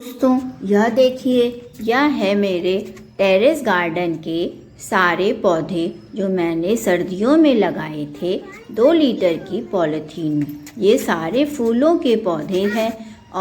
दोस्तों यह देखिए, यह है मेरे टेरेस गार्डन के सारे पौधे जो मैंने सर्दियों में लगाए थे 2 लीटर की पॉलीथीन में। ये सारे फूलों के पौधे हैं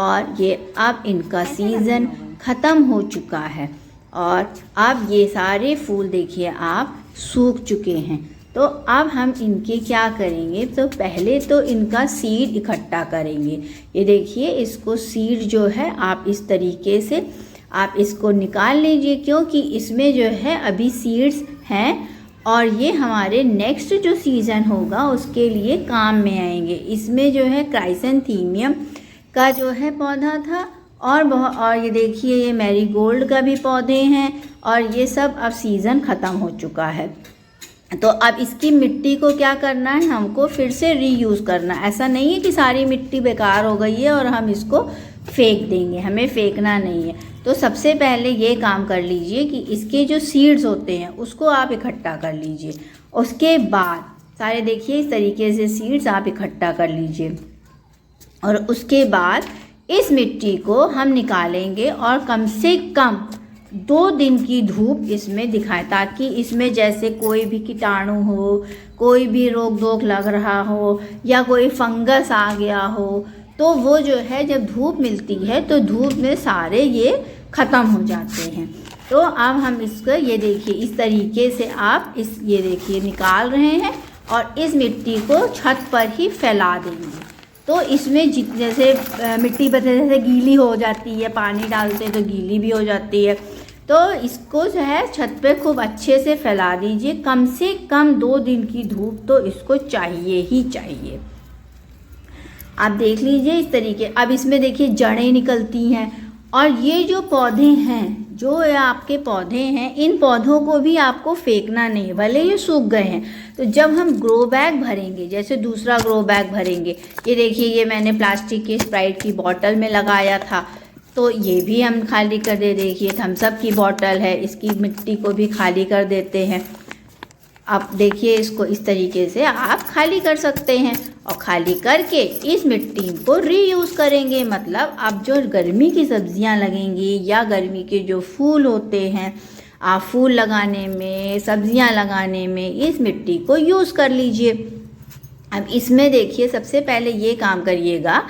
और ये अब इनका सीज़न ख़त्म हो चुका है और अब ये सारे फूल देखिए आप सूख चुके हैं। तो अब हम इनके क्या करेंगे, तो पहले तो इनका सीड इकट्ठा करेंगे। ये देखिए, इसको सीड जो है आप इस तरीके से आप इसको निकाल लीजिए, क्योंकि इसमें जो है अभी सीड्स हैं और ये हमारे नेक्स्ट जो सीज़न होगा उसके लिए काम में आएंगे। इसमें जो है क्राइसेंथेमियम का जो है पौधा था और ये देखिए ये मैरीगोल्ड का भी पौधे हैं और ये सब अब सीज़न ख़त्म हो चुका है। तो अब इसकी मिट्टी को क्या करना है, हमको फिर से रीयूज़ करना। ऐसा नहीं है कि सारी मिट्टी बेकार हो गई है और हम इसको फेंक देंगे, हमें फेंकना नहीं है। तो सबसे पहले ये काम कर लीजिए कि इसके जो सीड्स होते हैं उसको आप इकट्ठा कर लीजिए। उसके बाद सारे देखिए इस तरीके से सीड्स आप इकट्ठा कर लीजिए और उसके बाद इस मिट्टी को हम निकालेंगे और कम से कम 2 दिन की धूप इसमें दिखाएं, ताकि इसमें जैसे कोई भी कीटाणु हो, कोई भी रोग दोग लग रहा हो या कोई फंगस आ गया हो, तो वो जो है जब धूप मिलती है तो धूप में सारे ये ख़त्म हो जाते हैं। तो अब हम इसको ये देखिए इस तरीके से आप ये देखिए निकाल रहे हैं और इस मिट्टी को छत पर ही फैला देंगे। तो इसमें जैसे मिट्टी जैसे गीली हो जाती है, पानी डालते तो गीली भी हो जाती है, तो इसको जो है छत पे खूब अच्छे से फैला दीजिए। कम से कम 2 दिन की धूप तो इसको चाहिए ही चाहिए। आप देख लीजिए इस तरीके। अब इसमें देखिए जड़ें निकलती हैं और ये जो पौधे हैं, जो आपके पौधे हैं, इन पौधों को भी आपको फेंकना नहीं है, भले ये सूख गए हैं। तो जब हम ग्रो बैग भरेंगे, जैसे दूसरा ग्रो बैग भरेंगे, ये देखिए ये मैंने प्लास्टिक की स्प्राइट की बॉटल में लगाया था, तो ये भी हम खाली कर दे। देखिए थम्स अप की बॉटल है, इसकी मिट्टी को भी खाली कर देते हैं। अब देखिए इसको इस तरीके से आप खाली कर सकते हैं और खाली करके इस मिट्टी को रीयूज़ करेंगे। मतलब अब जो गर्मी की सब्जियां लगेंगी या गर्मी के जो फूल होते हैं, आप फूल लगाने में, सब्जियां लगाने में इस मिट्टी को यूज़ कर लीजिए। अब इसमें देखिए सबसे पहले ये काम करिएगा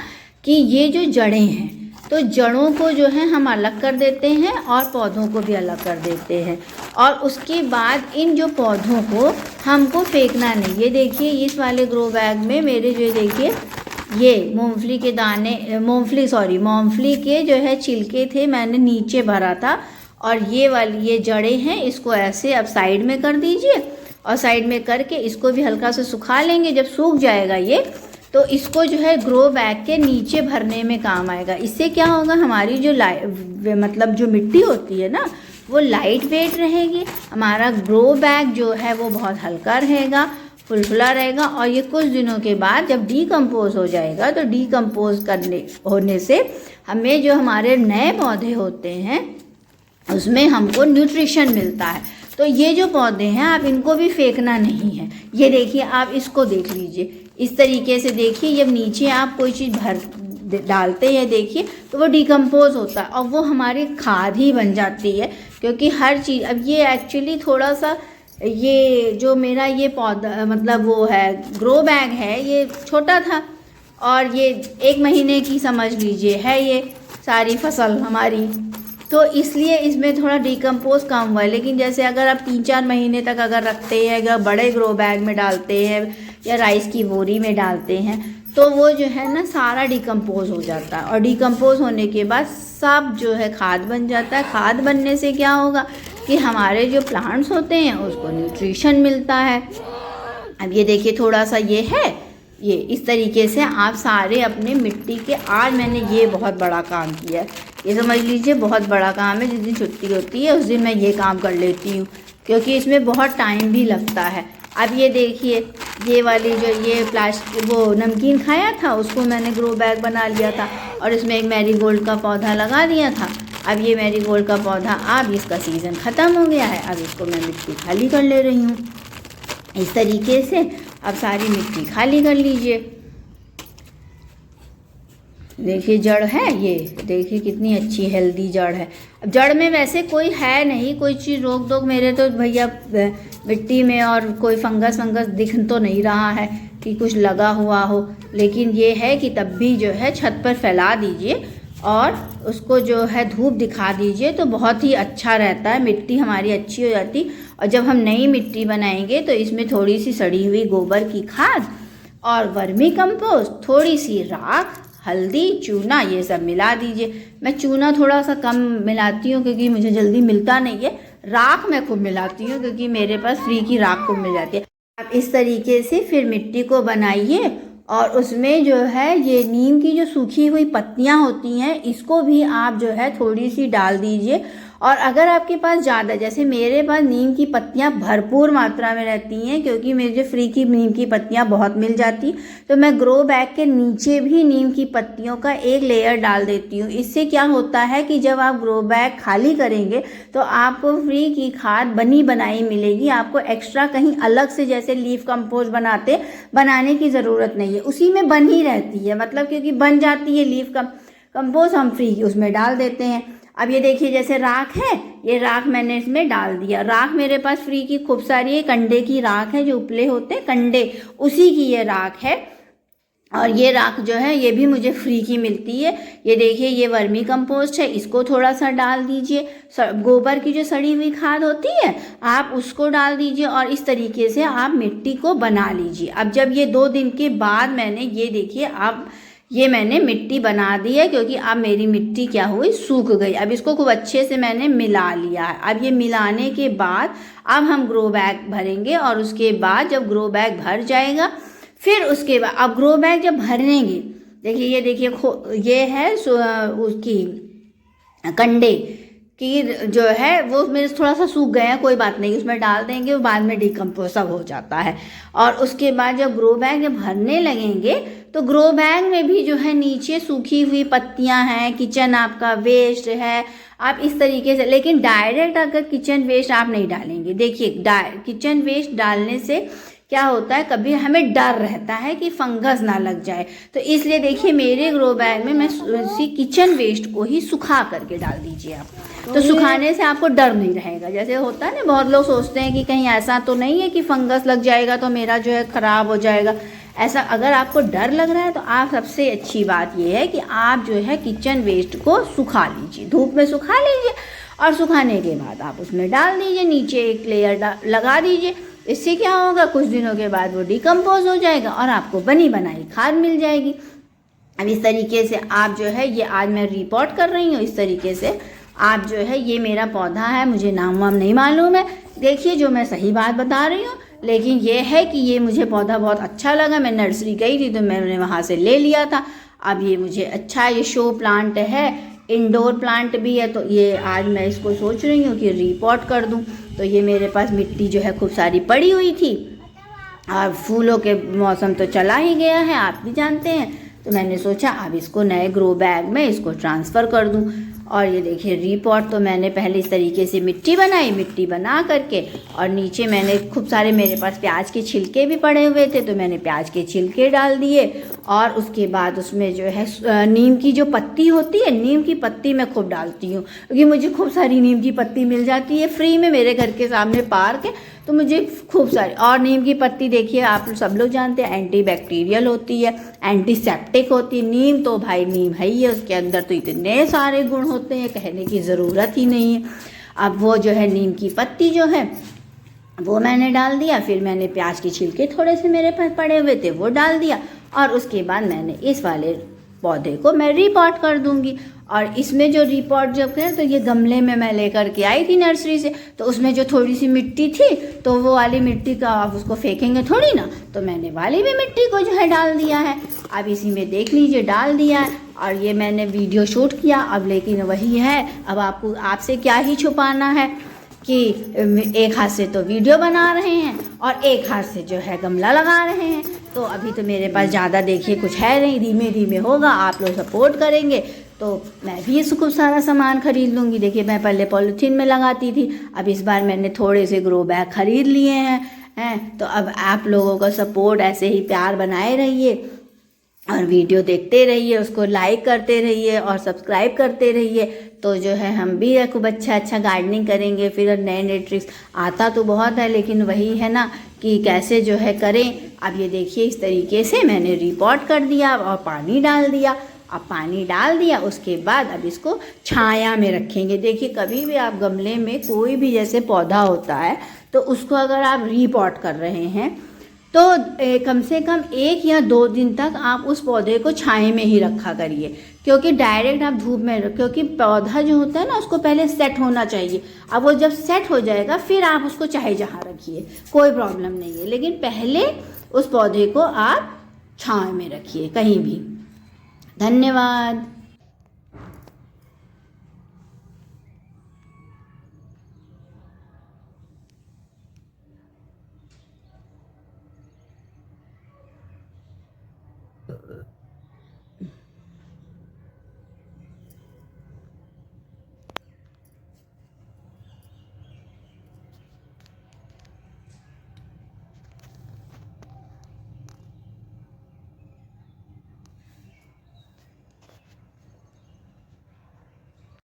कि ये जो जड़ें हैं, तो जड़ों को जो है हम अलग कर देते हैं और पौधों को भी अलग कर देते हैं। और उसके बाद इन जो पौधों को हमको फेंकना नहीं। ये देखिए इस वाले ग्रो बैग में मेरे जो देखिए ये मूंगफली के दाने, मूंगफली के जो है छिलके थे, मैंने नीचे भरा था। और ये वाली ये जड़ें हैं, इसको ऐसे अब साइड में कर दीजिए और साइड में करके इसको भी हल्का से सुखा लेंगे। जब सूख जाएगा ये, तो इसको जो है ग्रो बैग के नीचे भरने में काम आएगा। इससे क्या होगा, हमारी जो मतलब जो मिट्टी होती है ना, वो लाइट वेट रहेगी। हमारा ग्रो बैग जो है वो बहुत हल्का रहेगा, फुलफुला रहेगा। और ये कुछ दिनों के बाद जब डीकम्पोज हो जाएगा, तो डीकम्पोज होने से हमें जो हमारे नए पौधे होते हैं उसमें हमको न्यूट्रिशन मिलता है। तो ये जो पौधे हैं आप इनको भी फेंकना नहीं है। ये देखिए आप इसको देख लीजिए इस तरीके से। देखिए जब नीचे आप कोई चीज़ भर डालते हैं देखिए, तो वो डिकम्पोज होता है और वो हमारी खाद ही बन जाती है। क्योंकि हर चीज़, अब ये एक्चुअली थोड़ा सा ये जो मेरा ये पौधा मतलब वो है ग्रो बैग है, ये छोटा था और ये 1 महीने की समझ लीजिए है ये सारी फसल हमारी, तो इसलिए इसमें थोड़ा डिकम्पोज कम हुआ है। लेकिन जैसे अगर आप 3-4 महीने तक अगर रखते हैं, अगर बड़े ग्रो बैग में डालते हैं या राइस की बोरी में डालते हैं, तो वो जो है ना सारा डिकम्पोज हो जाता है। और डिकम्पोज होने के बाद सब जो है खाद बन जाता है। खाद बनने से क्या होगा कि हमारे जो प्लांट्स होते हैं उसको न्यूट्रिशन मिलता है। अब ये देखिए थोड़ा सा ये है, ये इस तरीके से आप सारे अपने मिट्टी के, आज मैंने ये बहुत बड़ा काम किया है, ये समझ लीजिए बहुत बड़ा काम है। जिस दिन छुट्टी होती है उस दिन मैं ये काम कर लेती हूँ, क्योंकि इसमें बहुत टाइम भी लगता है। अब ये देखिए ये वाली जो ये प्लास्टिक वो नमकीन खाया था, उसको मैंने ग्रो बैग बना लिया था और इसमें एक मैरीगोल्ड का पौधा लगा दिया था। अब ये मैरीगोल्ड का पौधा, अब इसका सीज़न ख़त्म हो गया है, अब इसको मैं मिट्टी खाली कर ले रही हूँ। इस तरीके से अब सारी मिट्टी खाली कर लीजिए। देखिए जड़ है, ये देखिए कितनी अच्छी हेल्दी जड़ है। अब जड़ में वैसे कोई है नहीं, कोई चीज़ रोक दो मेरे तो भैया मिट्टी में, और कोई फंगस वंगस दिख तो नहीं रहा है कि कुछ लगा हुआ हो, लेकिन ये है कि तब भी जो है छत पर फैला दीजिए और उसको जो है धूप दिखा दीजिए तो बहुत ही अच्छा रहता है, मिट्टी हमारी अच्छी हो जाती। और जब हम नई मिट्टी बनाएंगे तो इसमें थोड़ी सी सड़ी हुई गोबर की खाद और वर्मी कंपोस्ट, थोड़ी सी राख, हल्दी, चूना, ये सब मिला दीजिए। मैं चूना थोड़ा सा कम मिलाती हूँ क्योंकि मुझे जल्दी मिलता नहीं है। राख मैं खूब मिलाती हूँ क्योंकि मेरे पास फ्री की राख खूब मिल जाती है। आप इस तरीके से फिर मिट्टी को बनाइए और उसमें जो है ये नीम की जो सूखी हुई पत्तियाँ होती हैं इसको भी आप जो है थोड़ी सी डाल दीजिए। और अगर आपके पास ज़्यादा, जैसे मेरे पास नीम की पत्तियाँ भरपूर मात्रा में रहती हैं क्योंकि मुझे फ्री की नीम की पत्तियाँ बहुत मिल जाती, तो मैं ग्रो बैग के नीचे भी नीम की पत्तियों का एक लेयर डाल देती हूँ। इससे क्या होता है कि जब आप ग्रो बैग खाली करेंगे तो आपको फ्री की खाद बनी बनाई मिलेगी, आपको एक्स्ट्रा कहीं अलग से जैसे लीफ कंपोस्ट बनाने की ज़रूरत नहीं है, उसी में बनी रहती है। मतलब क्योंकि बन जाती है लीफ कंपोस्ट, हम फ्री उसमें डाल देते हैं। अब ये देखिए जैसे राख है, ये राख मैंने इसमें डाल दिया। राख मेरे पास फ्री की खूब सारी है, कंडे की राख है, जो उपले होते हैं कंडे, उसी की ये राख है। और ये राख जो है ये भी मुझे फ्री की मिलती है। ये देखिए ये वर्मी कंपोस्ट है, इसको थोड़ा सा डाल दीजिए। गोबर की जो सड़ी हुई खाद होती है आप उसको डाल दीजिए और इस तरीके से आप मिट्टी को बना लीजिए। अब जब ये 2 दिन के बाद मैंने ये देखिए अब ये मैंने मिट्टी बना दी है क्योंकि अब मेरी मिट्टी क्या हुई, सूख गई। अब इसको खूब अच्छे से मैंने मिला लिया है। अब ये मिलाने के बाद अब हम ग्रो बैग भरेंगे और उसके बाद जब ग्रो बैग भर जाएगा फिर उसके बाद अब ग्रो बैग जब भरेंगे, देखिए ये देखिए ये है उसकी कंडे कि जो है वो मेरे थोड़ा सा सूख गए हैं, कोई बात नहीं, उसमें डाल देंगे, वो बाद में डिकम्पोज सब हो जाता है। और उसके बाद जब ग्रो बैग जब भरने लगेंगे तो ग्रो बैग में भी जो है नीचे सूखी हुई पत्तियां हैं, किचन आपका वेस्ट है, आप इस तरीके से, लेकिन डायरेक्ट अगर किचन वेस्ट आप नहीं डालेंगे। देखिए किचन वेस्ट डालने से क्या होता है, कभी हमें डर रहता है कि फंगस ना लग जाए, तो इसलिए देखिए मेरे ग्रो बैग में मैं उसी किचन वेस्ट को ही सुखा करके डाल दीजिए आप, तो सुखाने से आपको डर नहीं रहेगा। जैसे होता है ना, बहुत लोग सोचते हैं कि कहीं ऐसा तो नहीं है कि फंगस लग जाएगा तो मेरा जो है ख़राब हो जाएगा। ऐसा अगर आपको डर लग रहा है तो आप सबसे अच्छी बात यह है कि आप जो है किचन वेस्ट को सुखा लीजिए, धूप में सुखा लीजिए और सुखाने के बाद आप उसमें डाल दीजिए, नीचे एक लेयर लगा दीजिए। इससे क्या होगा, कुछ दिनों के बाद वो डिकम्पोज हो जाएगा और आपको बनी बनाई खाद मिल जाएगी। अब इस तरीके से आप जो है, ये आज मैं रिपोर्ट कर रही हूँ, इस तरीके से आप जो है, ये मेरा पौधा है, मुझे नाम वाम नहीं मालूम है, देखिए जो मैं सही बात बता रही हूँ, लेकिन ये है कि ये मुझे पौधा बहुत अच्छा लगा। मैं नर्सरी गई थी तो मैंने वहाँ से ले लिया था। अब ये मुझे अच्छा, ये शो प्लांट है, इंडोर प्लांट भी है, तो ये आज मैं इसको सोच रही हूँ कि रिपोर्ट कर दूँ। तो ये मेरे पास मिट्टी जो है खूब सारी पड़ी हुई थी और फूलों के मौसम तो चला ही गया है, आप भी जानते हैं, तो मैंने सोचा अब इसको नए ग्रो बैग में इसको ट्रांसफ़र कर दूं। और ये देखिए रिपोर्ट तो मैंने पहले इस तरीके से मिट्टी बनाई, मिट्टी बना करके और नीचे मैंने खूब सारे, मेरे पास प्याज के छिलके भी पड़े हुए थे तो मैंने प्याज के छिलके डाल दिए। और उसके बाद उसमें जो है नीम की जो पत्ती होती है, नीम की पत्ती मैं खूब डालती हूँ क्योंकि मुझे खूब सारी नीम की पत्ती मिल जाती है फ्री में, मेरे घर के सामने पार्क है तो मुझे खूब सारी। और नीम की पत्ती देखिए आप सब लोग जानते हैं एंटी बैक्टीरियल होती है, एंटीसेप्टिक होती है। नीम तो भाई नीम है ही है, उसके अंदर तो इतने सारे गुण होते हैं, कहने की ज़रूरत ही नहीं है। अब वो जो है नीम की पत्ती जो है वो मैंने डाल दिया, फिर मैंने प्याज के छिलके थोड़े से मेरे पास पड़े हुए थे वो डाल दिया और उसके बाद मैंने इस वाले पौधे को मैं रिपोर्ट कर दूंगी। और इसमें जो रिपोर्ट जब करें तो ये गमले में मैं लेकर के आई थी नर्सरी से, तो उसमें जो थोड़ी सी मिट्टी थी तो वो वाली मिट्टी का आप उसको फेंकेंगे थोड़ी ना, तो मैंने वाली भी मिट्टी को जो है डाल दिया है। अब इसी में देख लीजिए डाल दिया है और ये मैंने वीडियो शूट किया अब, लेकिन वही है, अब आपको आपसे क्या ही छुपाना है कि एक हाथ से तो वीडियो बना रहे हैं और एक हाथ से जो है गमला लगा रहे हैं, तो अभी तो मेरे पास ज़्यादा देखिए कुछ है नहीं, धीमे धीमे होगा, आप लोग सपोर्ट करेंगे तो मैं भी इसको खूब सारा सामान खरीद लूँगी। देखिए मैं पहले पॉलीथीन में लगाती थी, अब इस बार मैंने थोड़े से ग्रो बैग खरीद लिए हैं तो अब आप लोगों का सपोर्ट ऐसे ही प्यार बनाए रहिए और वीडियो देखते रहिए, उसको लाइक करते रहिए और सब्सक्राइब करते रहिए। तो जो है हम भी खूब अच्छा गार्डनिंग करेंगे। फिर नए नए ट्रिक्स आता तो बहुत है, लेकिन वही है ना कि कैसे जो है करें। अब ये देखिए इस तरीके से मैंने रिपॉट कर दिया और पानी डाल दिया। अब पानी डाल दिया, उसके बाद अब इसको छाया में रखेंगे। देखिए कभी भी आप गमले में कोई भी जैसे पौधा होता है तो उसको अगर आप रीपॉट कर रहे हैं तो कम से कम 1 या 2 दिन तक आप उस पौधे को छाए में ही रखा करिए, क्योंकि डायरेक्ट आप धूप में क्योंकि पौधा जो होता है ना उसको पहले सेट होना चाहिए। अब वो जब सेट हो जाएगा फिर आप उसको चाहे जहाँ रखिए, कोई प्रॉब्लम नहीं है, लेकिन पहले उस पौधे को आप छाँव में रखिए कहीं भी। धन्यवाद।